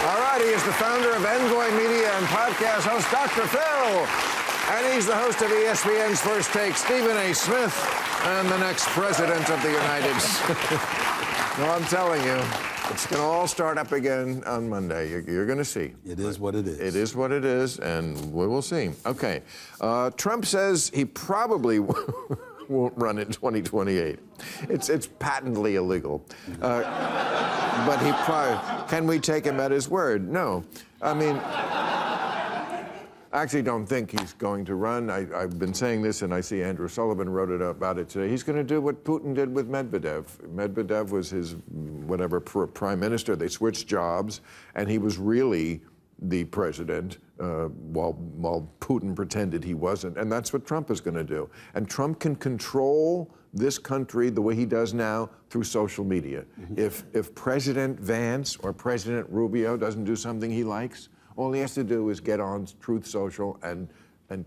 All right, he is the founder of Envoy Media and podcast host Dr. Phil. And he's the host of ESPN's First Take, Stephen A. Smith, and the next president of the United States. No, I'm telling you, it's going to all start up again on Monday. You're going to see. It is what it is. It is what it is, and we will see. Okay. Trump says he probably won't run in 2028. It's patently illegal. But he probably... Can we take him at his word? No. I mean... I actually don't think he's going to run. I've been saying this, and I see Andrew Sullivan wrote about it today. He's going to do what Putin did with Medvedev. Medvedev was his, prime minister. They switched jobs, and he was really the president while Putin pretended he wasn't. And that's what Trump is going to do. And Trump can control this country the way he does now through social media. Mm-hmm. If President Vance or President Rubio doesn't do something he likes, all he has to do is get on Truth Social and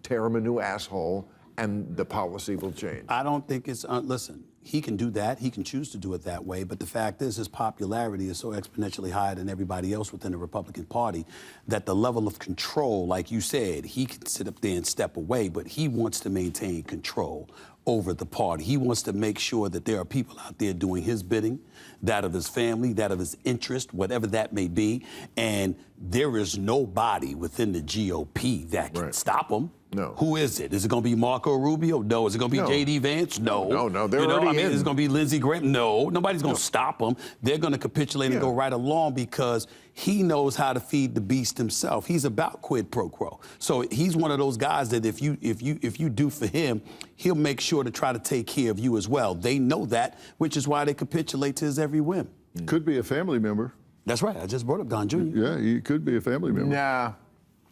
tear him a new asshole, and the policy will change. I don't think it's... listen, he can do that. He can choose to do it that way. But the fact is, his popularity is so exponentially higher than everybody else within the Republican Party that the level of control, like you said, he can sit up there and step away, but he wants to maintain control over the party. He wants to make sure that there are people out there doing his bidding, that of his family, that of his interest, whatever that may be. And there is nobody within the GOP that can stop him. No. Who is it? Is it going to be Marco Rubio? No. Is it going to be J.D. Vance? No. No, they're already in. Is it going to be Lindsey Graham? No. Nobody's going to stop him. They're going to capitulate and go right along because he knows how to feed the beast himself. He's about quid pro quo. So he's one of those guys that if you do for him, he'll make sure to try to take care of you as well. They know that, which is why they capitulate to his every whim. Could be a family member. That's right. I just brought up Don Jr. Yeah, he could be a family member. Nah.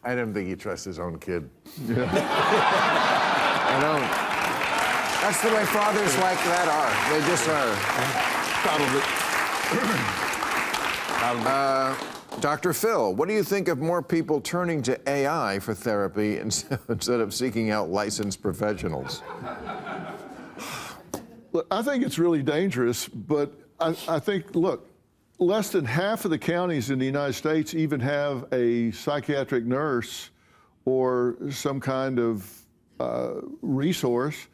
I don't think he trusts his own kid. Yeah. I don't. That's the way fathers like that are. They just are. Probably. Dr. Phil, what do you think of more people turning to AI for therapy instead of seeking out licensed professionals? Look, I think it's really dangerous, but I think, look, less than half of the counties in the United States even have a psychiatric nurse or some kind of resource.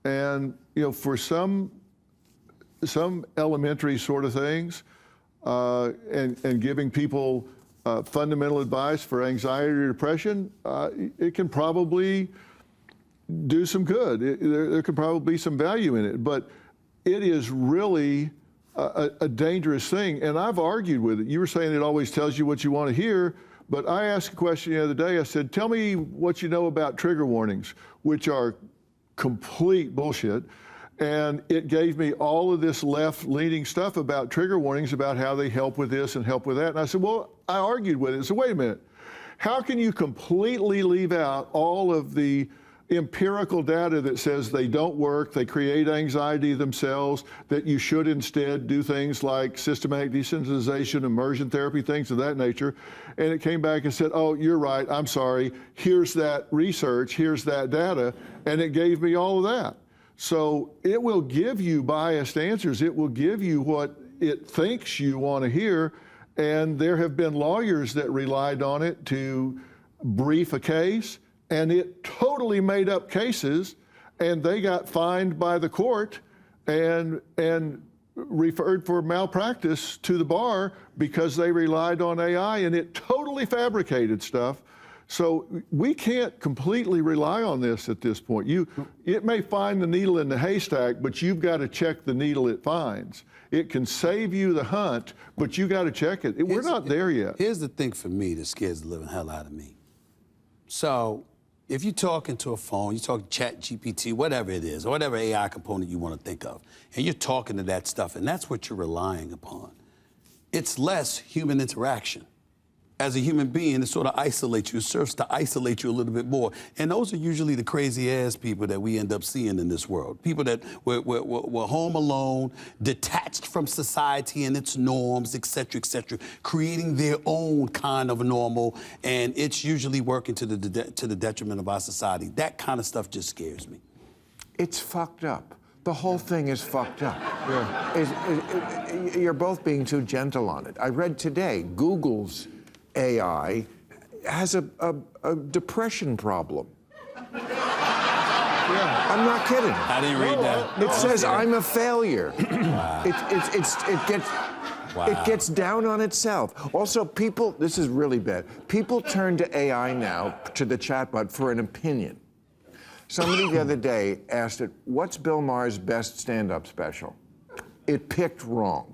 And, you know, for some elementary sort of things, and giving people fundamental advice for anxiety or depression, it can probably do some good. There could probably be some value in it, but it is really a dangerous thing, and I've argued with it. You were saying it always tells you what you want to hear, but I asked a question the other day. I said, tell me what you know about trigger warnings, which are complete bullshit. And it gave me all of this left-leaning stuff about trigger warnings, about how they help with this and help with that. And I said, well, I argued with it. So wait a minute. How can you completely leave out all of the empirical data that says they don't work, they create anxiety themselves, that you should instead do things like systematic desensitization, immersion therapy, things of that nature? And it came back and said, oh, you're right, I'm sorry, here's that research, here's that data, and it gave me all of that. So it will give you biased answers. It will give you what it thinks you want to hear, and there have been lawyers that relied on it to brief a case, and it totally made up cases, and they got fined by the court and referred for malpractice to the bar because they relied on AI, and it totally fabricated stuff. So we can't completely rely on this at this point. It may find the needle in the haystack, but you've got to check the needle it finds. It can save you the hunt, but you got to check it. We're not there yet. Here's the thing for me that scares the living hell out of me. So if you're talking to a phone, you're talking ChatGPT, whatever it is, or whatever AI component you want to think of, and you're talking to that stuff, and that's what you're relying upon, it's less human interaction. As a human being, it sort of isolates you. It serves to isolate you a little bit more. And those are usually the crazy-ass people that we end up seeing in this world. People that were home alone, detached from society and its norms, et cetera, creating their own kind of normal, and it's usually working to the detriment of our society. That kind of stuff just scares me. It's fucked up. The whole thing is fucked up. Yeah. You're both being too gentle on it. I read today, Google's AI has a depression problem. Yeah. I'm not kidding. I didn't read that. It says I'm a failure. Wow. It gets down on itself. Also, people, this is really bad. People turn to AI now, to the chatbot, for an opinion. Somebody the other day asked it, what's Bill Maher's best stand-up special? It picked wrong.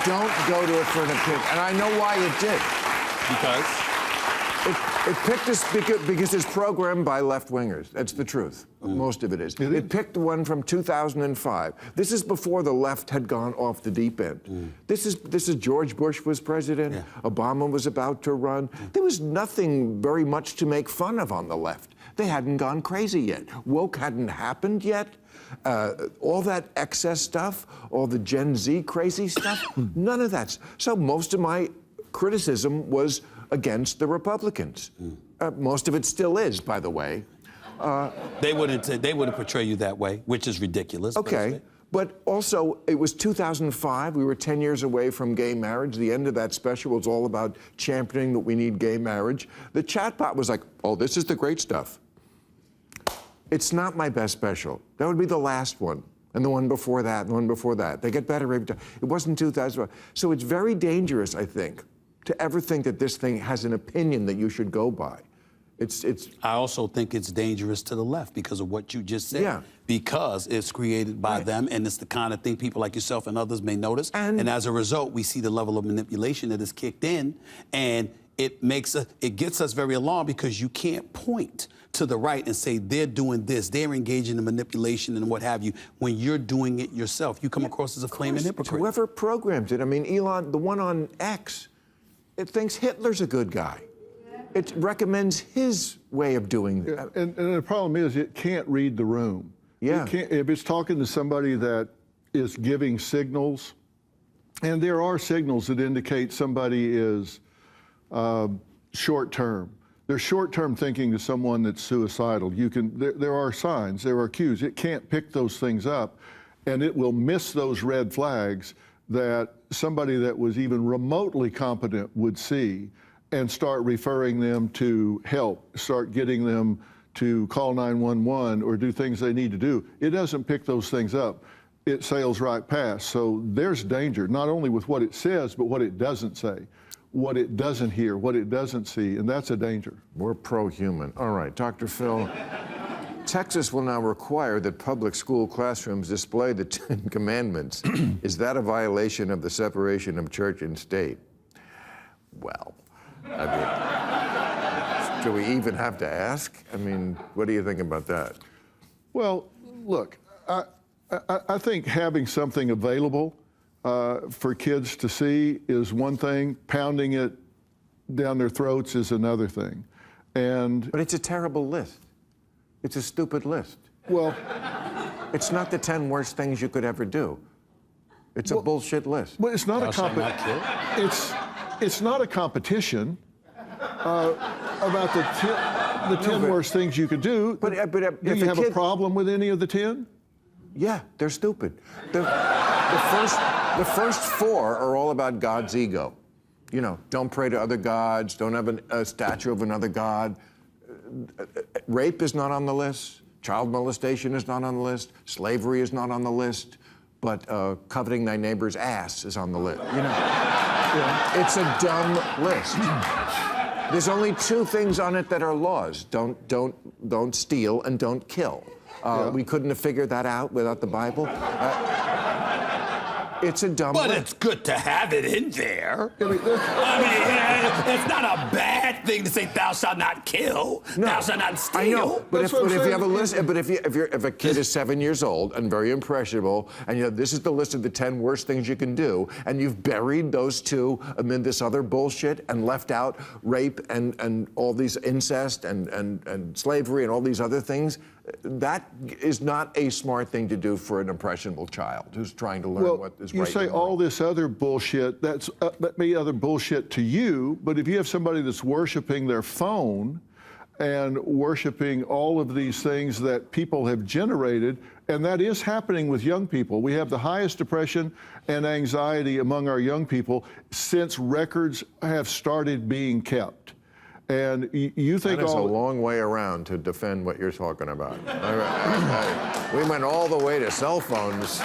Don't go to it for an opinion. And I know why it did. Because? It picked us because it's programmed by left-wingers. That's the truth. Most of it is. It picked one from 2005. This is before the left had gone off the deep end. This is George Bush was president. Yeah. Obama was about to run. There was nothing very much to make fun of on the left. They hadn't gone crazy yet. Woke hadn't happened yet. All that excess stuff, all the Gen Z crazy stuff, none of that. So most of my criticism was against the Republicans. Most of it still is, by the way. They wouldn't portray you that way, which is ridiculous. Okay, but also it was 2005. We were 10 years away from gay marriage. The end of that special was all about championing that we need gay marriage. The chatbot was like, "Oh, this is the great stuff." It's not my best special. That would be the last one, and the one before that, and the one before that. They get better every time. It wasn't 2005. So it's very dangerous, I think, to ever think that this thing has an opinion that you should go by. I also think it's dangerous to the left because of what you just said. Yeah. Because it's created by them, and it's the kind of thing people like yourself and others may notice. And as a result, we see the level of manipulation that is kicked in, and it gets us very alarmed because you can't point to the right and say they're doing this, they're engaging in manipulation and what have you, when you're doing it yourself. You come across as a flaming hypocrite. Whoever programs it, I mean, Elon, the one on X, it thinks Hitler's a good guy. It recommends his way of doing that. And the problem is it can't read the room. Yeah. If it's talking to somebody that is giving signals, and there are signals that indicate somebody is short-term. There's short-term thinking to someone that's suicidal. There are signs, there are cues. It can't pick those things up, and it will miss those red flags that somebody that was even remotely competent would see and start referring them to help, start getting them to call 911 or do things they need to do. It doesn't pick those things up. It sails right past. So there's danger, not only with what it says, but what it doesn't say, what it doesn't hear, what it doesn't see, and that's a danger. We're pro-human. All right, Dr. Phil. Texas will now require that public school classrooms display the Ten Commandments. Is that a violation of the separation of church and state? Well, I mean, do we even have to ask? I mean, what do you think about that? Well, look, I think having something available for kids to see is one thing. Pounding it down their throats is another thing. But it's a terrible list. It's a stupid list. Well, it's not the 10 worst things you could ever do. It's a bullshit list. Well, it's not it's not a competition about the 10 worst things you could do. But do you have a problem with any of the 10? Yeah, they're stupid. The first 4 are all about God's ego. You know, don't pray to other gods, don't have a statue of another god. Rape is not on the list. Child molestation is not on the list. Slavery is not on the list. But coveting thy neighbor's ass is on the list. You know, it's a dumb list. There's only 2 things on it that are laws: don't steal and don't kill. We couldn't have figured that out without the Bible. It's a dumb list. But it's good to have it in there. I mean, it's not a bad thing to say thou shalt not kill, No, thou shalt not steal. I know, but if you have a list, but if a kid is 7 years old and very impressionable, and you know this is the list of the 10 worst things you can do, and you've buried those 2 amid this other bullshit and left out rape and all these incest and slavery and all these other things, that is not a smart thing to do for an impressionable child who's trying to learn what is right. You say all this other bullshit, that may be other bullshit to you, but if you have somebody that's worshiping their phone and worshiping all of these things that people have generated, and that is happening with young people. We have the highest depression and anxiety among our young people since records have started being kept. And you think that is a long way around to defend what you're talking about. We went all the way to cell phones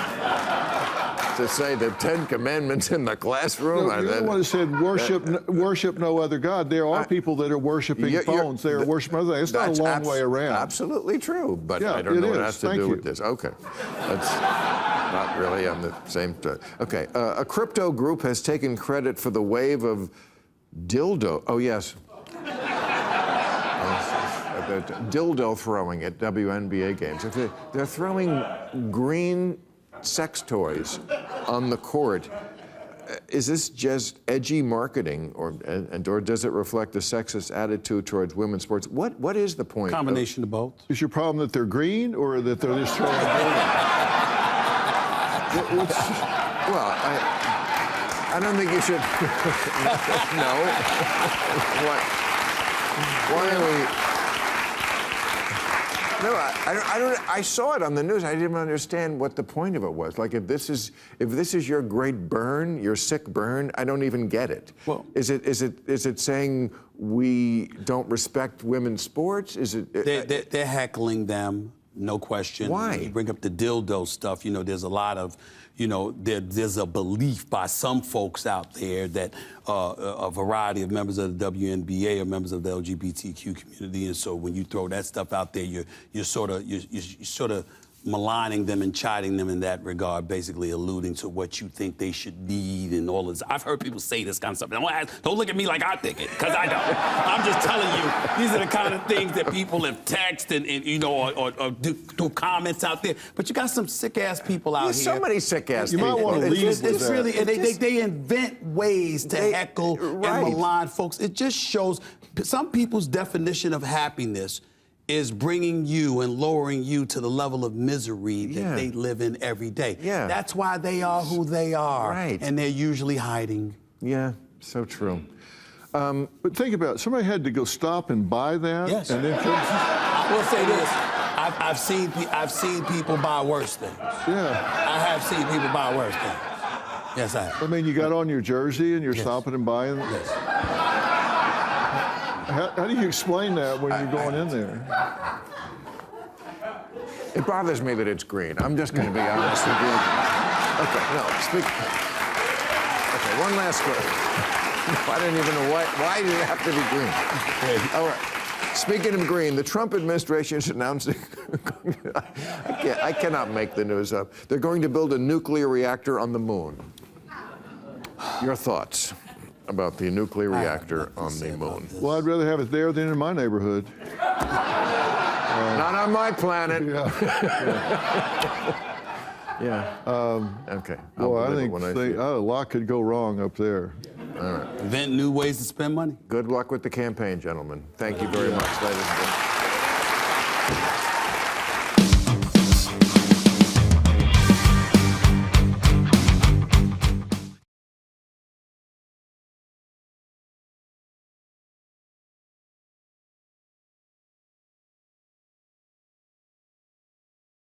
to say the 10 Commandments in the classroom. No, you're the one who said worship no other God. There are people that are worshiping phones. They are worshiping other things. It's not a long way around. Absolutely true, but yeah, I don't know what it has to Thank do you. with this. Okay, that's not really on the same. Okay, a crypto group has taken credit for the wave of dildo. Oh yes. Dildo throwing at WNBA games. They're throwing green sex toys on the court. Is this just edgy marketing, or does it reflect a sexist attitude towards women's sports? What is the point? Combination of both. Is your problem that they're green or that they're just throwing dildos? Well, I don't think you should. No. Why are we? No, I don't. I saw it on the news. I didn't understand what the point of it was. Like, if this is your great burn, your sick burn, I don't even get it. Well, is it saying we don't respect women's sports? Is it? They're heckling them, no question. Why? You bring up the dildo stuff. You know, there's a lot of, you know, there's a belief by some folks out there that a variety of members of the WNBA are members of the LGBTQ community, and so when you throw that stuff out there, you're sort of maligning them and chiding them in that regard, basically alluding to what you think they should need and all this. I've heard people say this kind of stuff. Don't look at me like I think it, because I don't. I'm just telling you, these are the kind of things that people have texted and you know, or do comments out there. But you got some sick-ass people out There's here. so many sick-ass You people. might want to leave with It's that. really, and they invent ways to heckle right. and malign folks. It just shows some people's definition of happiness is bringing you and lowering you to the level of misery that they live in every day. Yeah. That's why they are who they are. Right. And they're usually hiding. Yeah, so true. But think about it. Somebody had to go stop and buy that. Yes. And then I will say this. I've seen people buy worse things. yeah. I have seen people buy worse things. Yes, I have. I mean, you got on your jersey and you're stopping and buying. Yes. How do you explain that when you're going in there? It bothers me that it's green. I'm just going to be honest with you. Okay, no, Okay, one last question. I don't even know why did it have to be green? All right. Speaking of green, the Trump administration is announcing, I cannot make the news up. They're going to build a nuclear reactor on the moon. Your thoughts about the nuclear reactor on the moon? Well, I'd rather have it there than in my neighborhood. Not on my planet. Yeah. Yeah. Okay. Well, I believe it think when I see it. a lot could go wrong up there. All right. Invent new ways to spend money. Good luck with the campaign, gentlemen. Thank you very much, ladies and gentlemen.